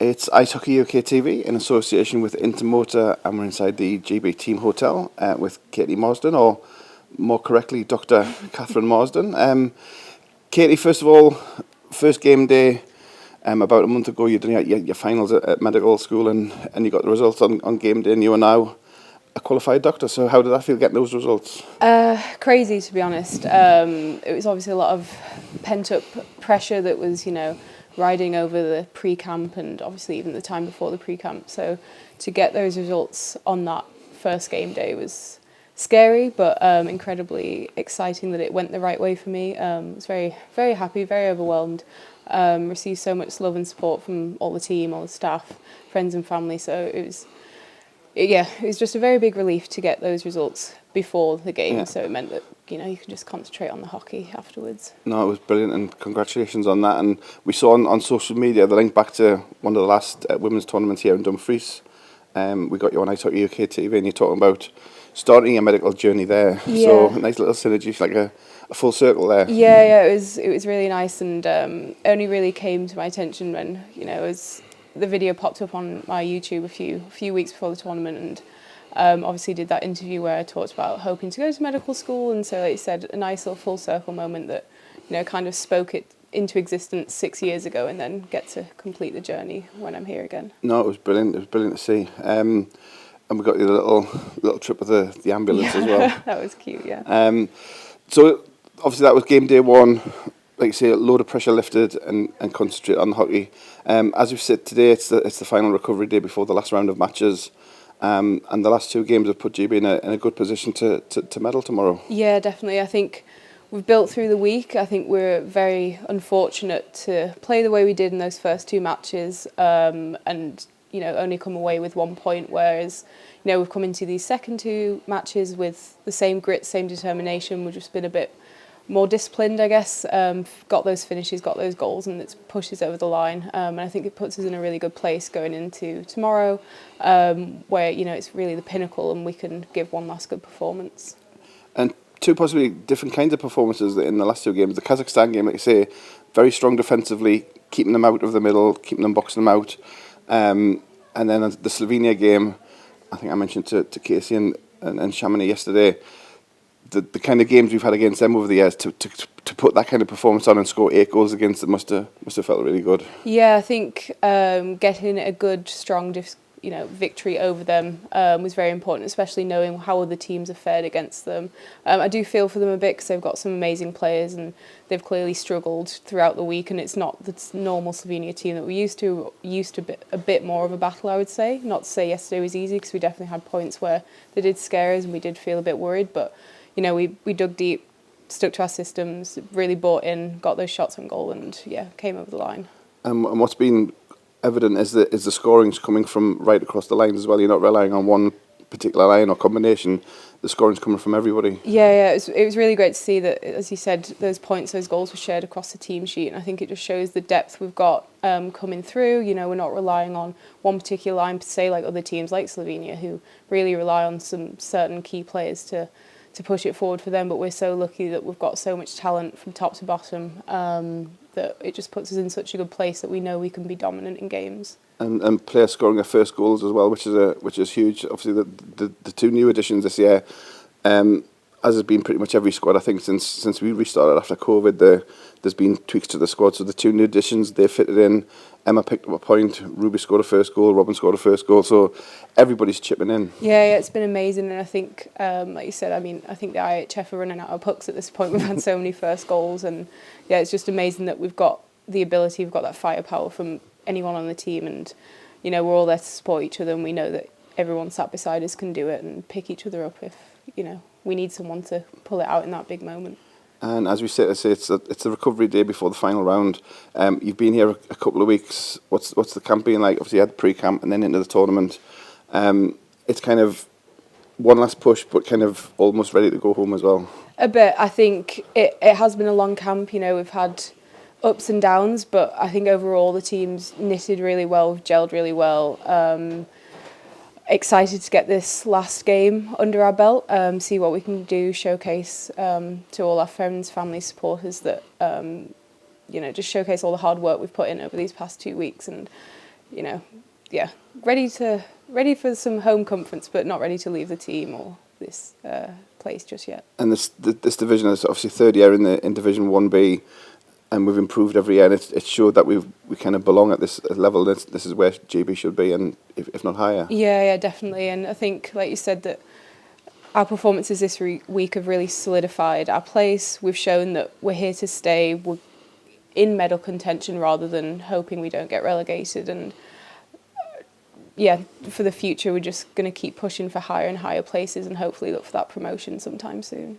It's IHUKtv in association with Intermotor, and we're inside the GB Team Hotel with Kathryn Marsden, or more correctly, Dr Kathryn Marsden. Katie, first of all, first game day, about a month ago you did your finals at medical school and you got the results on game day, and you are now a qualified doctor. So how did that feel, getting those results? Crazy, to be honest. It was obviously a lot of pent-up pressure that was, riding over the pre-camp and obviously even the time before the pre-camp. So to get those results on that first game day was scary, but incredibly exciting that it went the right way for me. I was very, very happy, very overwhelmed. Received so much love and support from all the team, all the staff, friends and family. So it was just a very big relief to get those results before the game. Yeah. So it meant that you can just concentrate on the hockey afterwards. No, it was brilliant, and congratulations on that. And we saw on social media the link back to one of the last women's tournaments here in Dumfries. We got you on IHUKtv, and you're talking about starting your medical journey there. Yeah. So nice little synergy, like a full circle there. Yeah, it was really nice, and only really came to my attention when the video popped up on my YouTube a few weeks before the tournament, and obviously did that interview where I talked about hoping to go to medical school, and so like you said, a nice little full circle moment that kind of spoke it into existence 6 years ago, and then get to complete the journey when I'm here again. No, it was brilliant. It was brilliant to see. And we got you a little trip with the ambulance as well. That was cute, yeah. So obviously that was game day one. Like you say, a load of pressure lifted and concentrate on the hockey. As we sit today, it's the final recovery day before the last round of matches. And the last two games have put GB in a good position to medal tomorrow. Yeah, definitely. I think we've built through the week. I think we're very unfortunate to play the way we did in those first two matches, and only come away with 1 point. Whereas we've come into these second two matches with the same grit, same determination. We've just been a bit more disciplined, I guess, got those finishes, got those goals, and it pushes over the line. And I think it puts us in a really good place going into tomorrow, where, it's really the pinnacle and we can give one last good performance. And two possibly different kinds of performances in the last two games. The Kazakhstan game, like you say, very strong defensively, keeping them out of the middle, keeping them boxing them out. And then the Slovenia game, I think I mentioned to Casey and Chamonix yesterday, the kind of games we've had against them over the years, to put that kind of performance on and score 8 goals against them must have felt really good. Yeah, I think getting a good, strong victory over them was very important, especially knowing how other teams have fared against them. I do feel for them a bit because they've got some amazing players and they've clearly struggled throughout the week, and it's not the normal Slovenia team that we used to a bit more of a battle, I would say. Not to say yesterday was easy, because we definitely had points where they did scare us and we did feel a bit worried, but we dug deep, stuck to our systems, really bought in, got those shots on goal, and came over the line. And what's been evident is the scoring's coming from right across the lines as well. You're not relying on one particular line or combination. The scoring's coming from everybody. Yeah, it was really great to see that, as you said, those points, those goals were shared across the team sheet, and I think it just shows the depth we've got coming through. We're not relying on one particular line per se, like other teams like Slovenia, who really rely on some certain key players to push it forward for them, but we're so lucky that we've got so much talent from top to bottom, that it just puts us in such a good place that we know we can be dominant in games. And players scoring their first goals as well, which is huge. Obviously, the two new additions this year, as has been pretty much every squad, I think, since we restarted after COVID, there's been tweaks to the squad. So the two new additions, they fitted in. Emma picked up a point, Ruby scored a first goal, Robin scored a first goal, so everybody's chipping in. Yeah, it's been amazing, and I think, like you said, I think the IHF are running out of pucks at this point. We've had so many first goals, and it's just amazing that we've got the ability, we've got that firepower from anyone on the team, and we're all there to support each other, and we know that everyone sat beside us can do it and pick each other up if we need someone to pull it out in that big moment. And as we say, it's a recovery day before the final round. You've been here a couple of weeks. What's the camp been like? Obviously, you had the pre-camp and then into the tournament. It's kind of one last push, but kind of almost ready to go home as well. A bit. I think it has been a long camp. We've had ups and downs, but I think overall the team's knitted really well, we've gelled really well. Excited to get this last game under our belt, see what we can do, showcase to all our friends, family, supporters that, just showcase all the hard work we've put in over these past 2 weeks, and you know, yeah, ready for some home comforts, but not ready to leave the team or this place just yet. And this division is obviously third year in Division 1B, and we've improved every year, and it's showed that we kind of belong at this level. This is where GB should be, and if not higher. Yeah, definitely. And I think, like you said, that our performances this week have really solidified our place. We've shown that we're here to stay. We're in medal contention rather than hoping we don't get relegated. And yeah, for the future, we're just going to keep pushing for higher and higher places and hopefully look for that promotion sometime soon.